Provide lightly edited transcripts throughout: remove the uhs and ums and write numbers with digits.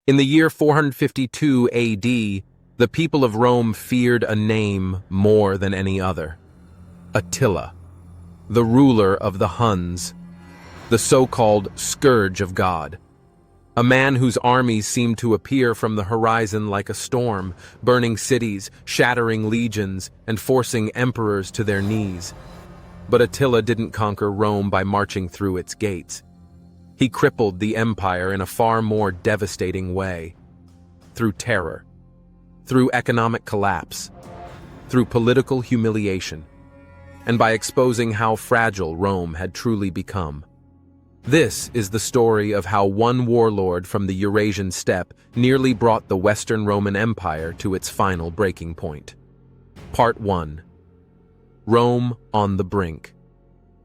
In the year 452 AD, the people of Rome feared a name more than any other: Attila, the ruler of the Huns, the so-called Scourge of God. A man whose armies seemed to appear from the horizon like a storm, burning cities, shattering legions, and forcing emperors to their knees. But Attila didn't conquer Rome by marching through its gates. He crippled the empire in a far more devastating way. Through terror, through economic collapse, through political humiliation, and by exposing how fragile Rome had truly become. This is the story of how one warlord from the Eurasian steppe nearly brought the Western Roman Empire to its final breaking point. Part 1. Rome on the brink.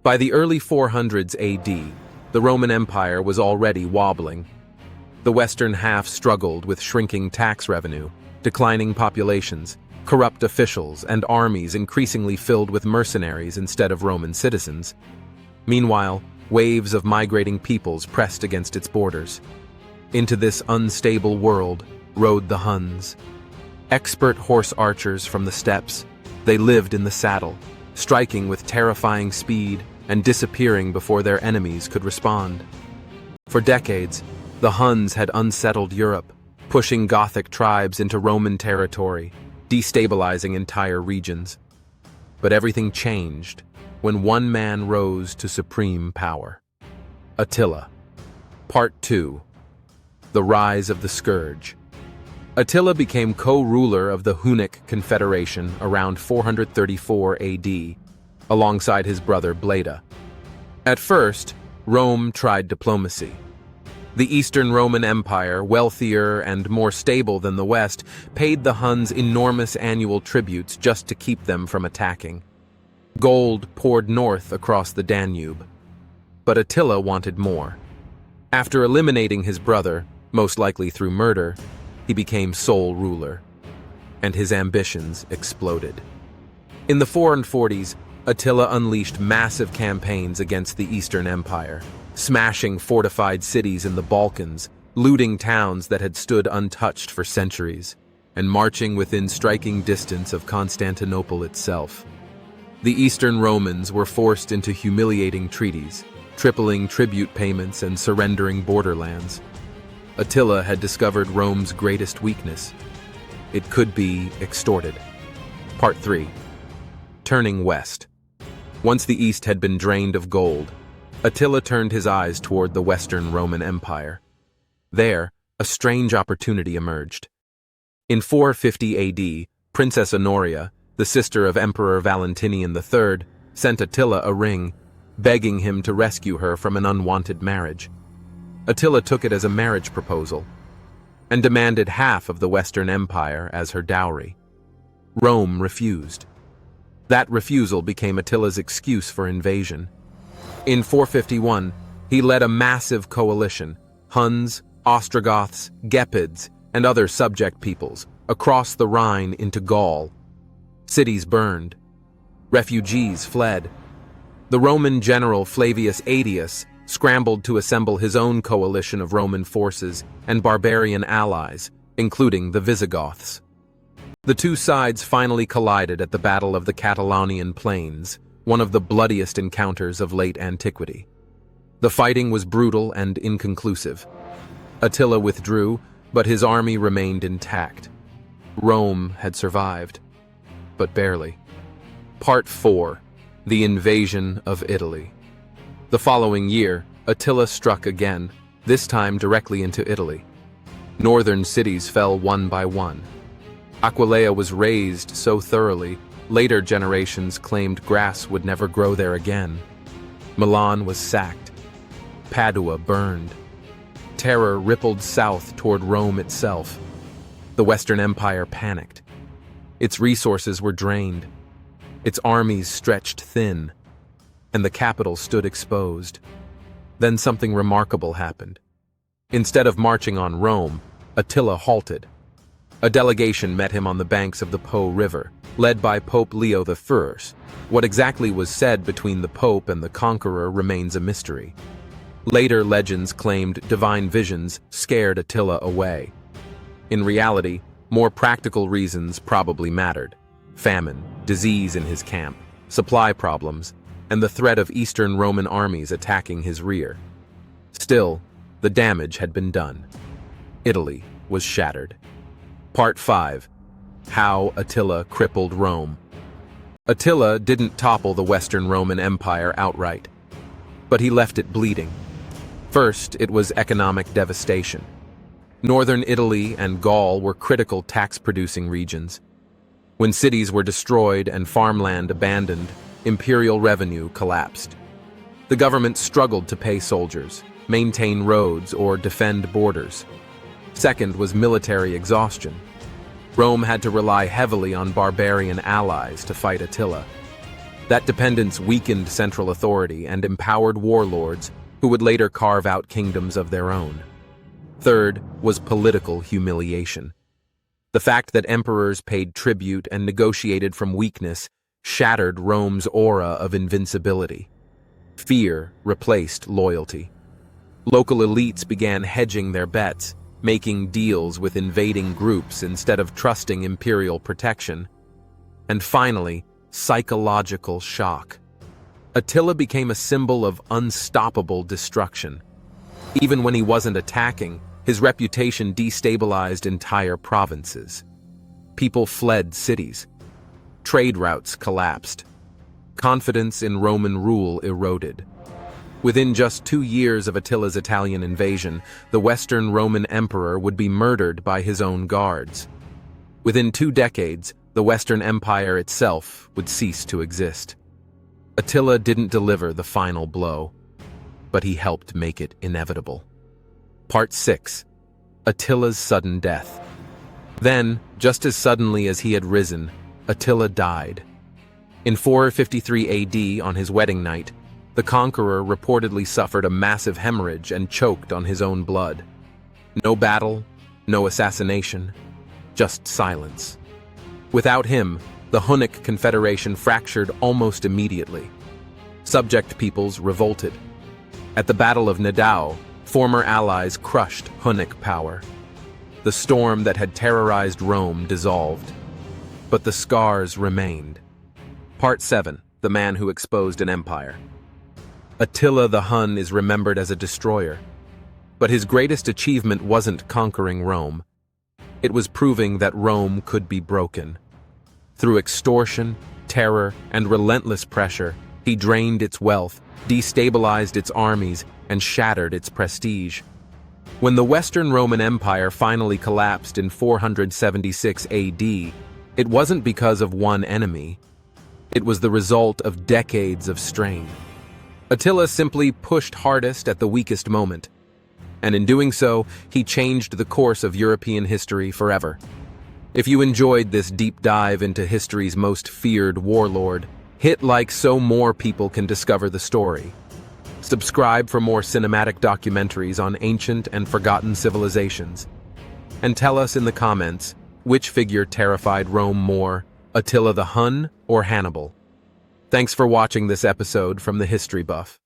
By the early 400s AD, the Roman Empire was already wobbling. The western half struggled with shrinking tax revenue, declining populations, corrupt officials, and armies increasingly filled with mercenaries instead of Roman citizens. Meanwhile, waves of migrating peoples pressed against its borders. Into this unstable world rode the Huns. Expert horse archers from the steppes, they lived in the saddle, striking with terrifying speed and disappearing before their enemies could respond. For decades, the Huns had unsettled Europe, pushing Gothic tribes into Roman territory, destabilizing entire regions. But everything changed when one man rose to supreme power. Attila. Part 2. The Rise of the Scourge. Attila became co-ruler of the Hunnic Confederation around 434 AD, alongside his brother 𝙑𝙤𝙤𝙀𝙀. At first, Rome tried diplomacy. The Eastern Roman Empire, wealthier and more stable than the West, paid the Huns enormous annual tributes just to keep them from attacking. Gold poured north across the Danube. But Attila wanted more. After eliminating his brother, most likely through murder, he became sole ruler, and his ambitions exploded. In the 440s, Attila unleashed massive campaigns against the Eastern Empire, smashing fortified cities in the Balkans, looting towns that had stood untouched for centuries, and marching within striking distance of Constantinople itself. The Eastern Romans were forced into humiliating treaties, tripling tribute payments and surrendering borderlands. Attila had discovered Rome's greatest weakness. It could be extorted. Part 3. Turning west. Once the East had been drained of gold, Attila turned his eyes toward the Western Roman Empire. There, a strange opportunity emerged. In 450 AD, Princess Honoria, the sister of Emperor Valentinian III, sent Attila a ring, begging him to rescue her from an unwanted marriage. Attila took it as a marriage proposal, and demanded half of the Western Empire as her dowry. Rome refused. That refusal became Attila's excuse for invasion. In 451, he led a massive coalition, Huns, Ostrogoths, Gepids, and other subject peoples, across the Rhine into Gaul. Cities burned. Refugees fled. The Roman general Flavius Aetius scrambled to assemble his own coalition of Roman forces and barbarian allies, including the Visigoths. The two sides finally collided at the Battle of the Catalaunian Plains, one of the bloodiest encounters of late antiquity. The fighting was brutal and inconclusive. Attila withdrew, but his army remained intact. Rome had survived, but barely. Part 4. The Invasion of Italy. The following year, Attila struck again, this time directly into Italy. Northern cities fell one by one. Aquileia was razed so thoroughly, later generations claimed grass would never grow there again. Milan was sacked. Padua burned. Terror rippled south toward Rome itself. The Western Empire panicked. Its resources were drained. Its armies stretched thin, and the capital stood exposed. Then something remarkable happened. Instead of marching on Rome, Attila halted. A delegation met him on the banks of the Po River, led by Pope Leo I. What exactly was said between the Pope and the conqueror remains a mystery. Later legends claimed divine visions scared Attila away. In reality, more practical reasons probably mattered: famine, disease in his camp, supply problems, and the threat of Eastern Roman armies attacking his rear. Still, the damage had been done. Italy was shattered. Part 5. How Attila crippled Rome. Attila didn't topple the Western Roman Empire outright, but he left it bleeding. First, it was economic devastation. Northern Italy and Gaul were critical tax-producing regions. When cities were destroyed and farmland abandoned, imperial revenue collapsed. The government struggled to pay soldiers, maintain roads, or defend borders. Second was military exhaustion. Rome had to rely heavily on barbarian allies to fight Attila. That dependence weakened central authority and empowered warlords who would later carve out kingdoms of their own. Third was political humiliation. The fact that emperors paid tribute and negotiated from weakness shattered Rome's aura of invincibility. Fear replaced loyalty. Local elites began hedging their bets, making deals with invading groups instead of trusting imperial protection. And finally, psychological shock. Attila became a symbol of unstoppable destruction. Even when he wasn't attacking, his reputation destabilized entire provinces. People fled cities. Trade routes collapsed. Confidence in Roman rule eroded. Within just 2 years of Attila's Italian invasion, the Western Roman Emperor would be murdered by his own guards. Within 2 decades, the Western Empire itself would cease to exist. Attila didn't deliver the final blow, but he helped make it inevitable. Part 6. Attila's sudden death. Then, just as suddenly as he had risen, Attila died. In 453 AD, on his wedding night, the conqueror reportedly suffered a massive hemorrhage and choked on his own blood. No battle, no assassination, just silence. Without him, the Hunnic Confederation fractured almost immediately. Subject peoples revolted. At the Battle of 𝙑𝙤𝙙, former allies crushed Hunnic power. The storm that had terrorized Rome dissolved, but the scars remained. Part 7. The man who exposed an empire. Attila the Hun is remembered as a destroyer, but his greatest achievement wasn't conquering Rome. It was proving that Rome could be broken. Through extortion, terror, and relentless pressure, he drained its wealth, destabilized its armies, and shattered its prestige. When the Western Roman Empire finally collapsed in 476 AD, it wasn't because of one enemy. It was the result of decades of strain. Attila simply pushed hardest at the weakest moment, and in doing so, he changed the course of European history forever. If you enjoyed this deep dive into history's most feared warlord, hit like so more people can discover the story. Subscribe for more cinematic documentaries on ancient and forgotten civilizations. And tell us in the comments, which figure terrified Rome more, Attila the Hun or Hannibal? Thanks for watching this episode from the History Buff.